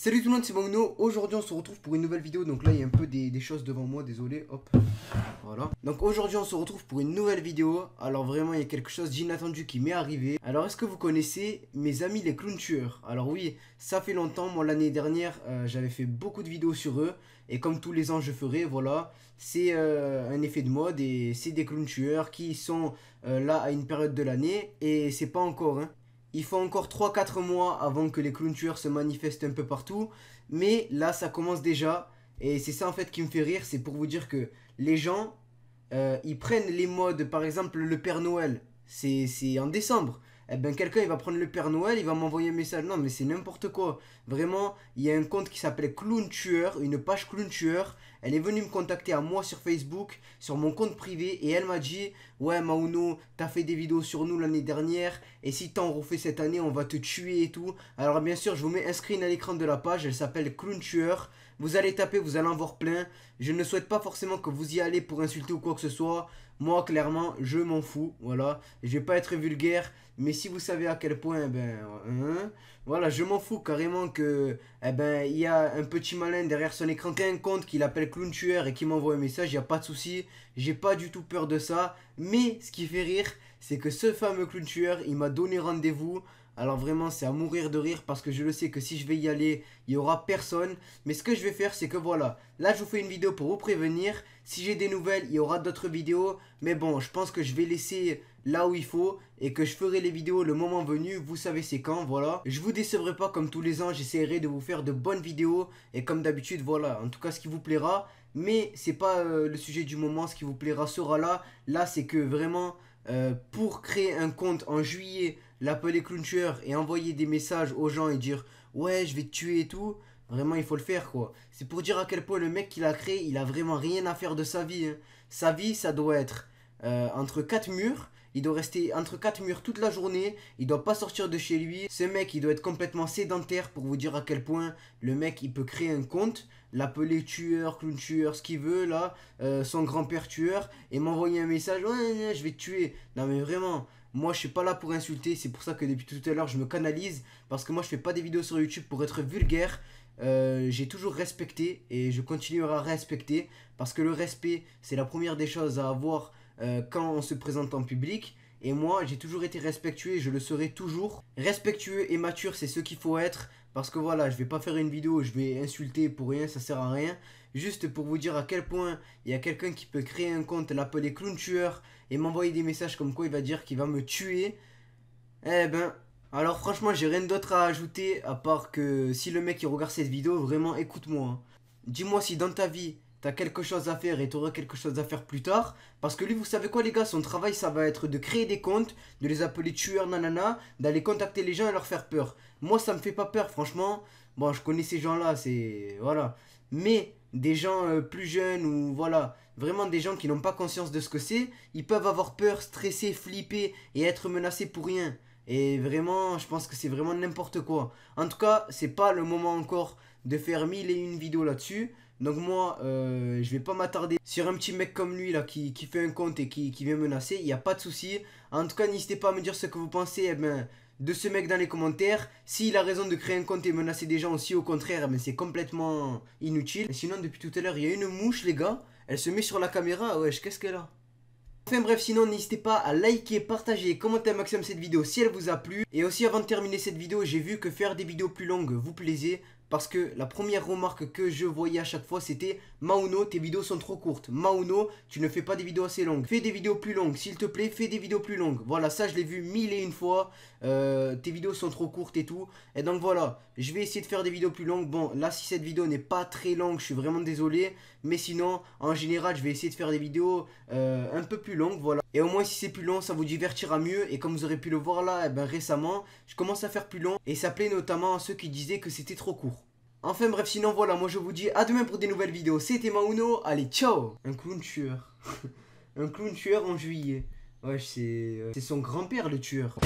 Salut tout le monde, c'est Mauno. Aujourd'hui on se retrouve pour une nouvelle vidéo. Donc là il y a un peu des choses devant moi, désolé. Hop, voilà. Donc aujourd'hui on se retrouve pour une nouvelle vidéo. Alors vraiment il y a quelque chose d'inattendu qui m'est arrivé. Alors est-ce que vous connaissez mes amis les clowns tueurs? Alors oui, ça fait longtemps. Moi l'année dernière j'avais fait beaucoup de vidéos sur eux. Et comme tous les ans je ferai, voilà. C'est un effet de mode et c'est des clowns tueurs qui sont là à une période de l'année. Et c'est pas encore hein. Il faut encore 3-4 mois avant que les clowns tueurs se manifestent un peu partout. Mais là, ça commence déjà. Et c'est ça en fait qui me fait rire. C'est pour vous dire que les gens, ils prennent les modes. Par exemple, le Père Noël. C'est en décembre. Eh ben quelqu'un il va prendre le Père Noël, il va m'envoyer un message. Non mais c'est n'importe quoi. Vraiment, il y a un compte qui s'appelle Clown Tueur, une page Clown Tueur. Elle est venue me contacter à moi sur Facebook, sur mon compte privé, et elle m'a dit: ouais Mauno, t'as fait des vidéos sur nous l'année dernière, et si t'en refais cette année, on va te tuer et tout. Alors bien sûr, je vous mets un screen à l'écran de la page, elle s'appelle Clown Tueur. Vous allez taper, vous allez en voir plein. Je ne souhaite pas forcément que vous y allez pour insulter ou quoi que ce soit. Moi, clairement, je m'en fous. Voilà. Je vais pas être vulgaire. Mais si vous savez à quel point, voilà, je m'en fous carrément que, il y a un petit malin derrière son écran qui a un compte qui l'appelle Clown Tueur et qui m'envoie un message. Il n'y a pas de souci. J'ai pas du tout peur de ça. Mais ce qui fait rire, c'est que ce fameux Clown Tueur, il m'a donné rendez-vous. Alors vraiment c'est à mourir de rire parce que je le sais que si je vais y aller, il n'y aura personne. Mais ce que je vais faire c'est que voilà, là je vous fais une vidéo pour vous prévenir. Si j'ai des nouvelles, il y aura d'autres vidéos. Mais bon, je pense que je vais laisser là où il faut et que je ferai les vidéos le moment venu. Vous savez c'est quand, voilà. Je vous décevrai pas comme tous les ans, j'essaierai de vous faire de bonnes vidéos. Et comme d'habitude, voilà, en tout cas ce qui vous plaira. Mais c'est pas le sujet du moment, ce qui vous plaira sera là. Là c'est que vraiment... pour créer un compte en juillet, l'appeler Clown Tueur et envoyer des messages aux gens et dire ouais je vais te tuer et tout, vraiment il faut le faire quoi. C'est pour dire à quel point le mec qui l'a créé, il a vraiment rien à faire de sa vie hein. Sa vie ça doit être entre 4 murs. Il doit rester entre 4 murs toute la journée. Il doit pas sortir de chez lui. Ce mec il doit être complètement sédentaire pour vous dire à quel point le mec il peut créer un compte, l'appeler tueur, clown tueur, ce qu'il veut là, son grand-père tueur, et m'envoyer un message: ouais je vais te tuer. Non mais vraiment, moi je suis pas là pour insulter. C'est pour ça que depuis tout à l'heure je me canalise. Parce que moi je fais pas des vidéos sur YouTube pour être vulgaire. J'ai toujours respecté et je continuerai à respecter. Parce que le respect c'est la première des choses à avoir quand on se présente en public. Et moi j'ai toujours été respectueux et je le serai toujours. Respectueux et mature c'est ce qu'il faut être. Parce que voilà, je vais pas faire une vidéo où je vais insulter pour rien, ça sert à rien. Juste pour vous dire à quel point il y a quelqu'un qui peut créer un compte, l'appeler Clown Tueur et m'envoyer des messages comme quoi il va dire qu'il va me tuer. Eh ben, alors franchement j'ai rien d'autre à ajouter à part que si le mec il regarde cette vidéo, vraiment écoute-moi hein. Dis-moi si dans ta vie t'as quelque chose à faire et t'auras quelque chose à faire plus tard. Parce que lui, vous savez quoi les gars, son travail ça va être de créer des comptes, de les appeler tueurs nanana, d'aller contacter les gens et leur faire peur. Moi ça me fait pas peur franchement. Bon je connais ces gens là, c'est... voilà. Mais des gens plus jeunes ou voilà, vraiment des gens qui n'ont pas conscience de ce que c'est, ils peuvent avoir peur, stresser, flipper et être menacés pour rien. Et vraiment, je pense que c'est vraiment n'importe quoi. En tout cas, c'est pas le moment encore de faire 1001 vidéos là-dessus. Donc moi, je vais pas m'attarder sur un petit mec comme lui là qui fait un compte et qui vient menacer. Il n'y a pas de souci. En tout cas, n'hésitez pas à me dire ce que vous pensez de ce mec dans les commentaires. S'il a raison de créer un compte et menacer des gens aussi, au contraire, c'est complètement inutile. Et sinon, depuis tout à l'heure, il y a une mouche les gars. Elle se met sur la caméra. Wesh, qu'est-ce qu'elle a? Enfin bref, sinon n'hésitez pas à liker, partager et commenter un maximum cette vidéo si elle vous a plu. Et aussi avant de terminer cette vidéo, j'ai vu que faire des vidéos plus longues vous plaisait. Parce que la première remarque que je voyais à chaque fois c'était: Mauno, tes vidéos sont trop courtes. Mauno, tu ne fais pas des vidéos assez longues. Fais des vidéos plus longues, s'il te plaît, fais des vidéos plus longues. Voilà, ça je l'ai vu 1001 fois. Tes vidéos sont trop courtes et tout. Et donc voilà, je vais essayer de faire des vidéos plus longues. Bon, là si cette vidéo n'est pas très longue, je suis vraiment désolé. Mais sinon, en général, je vais essayer de faire des vidéos un peu plus longues, voilà. Et au moins si c'est plus long, ça vous divertira mieux. Et comme vous aurez pu le voir là, récemment, je commence à faire plus long. Et ça plaît notamment à ceux qui disaient que c'était trop court. Enfin bref, sinon voilà, moi je vous dis à demain pour des nouvelles vidéos. C'était Mauno, allez ciao. Un clown tueur. Un clown tueur en juillet. Ouais, c'est son grand-père le tueur.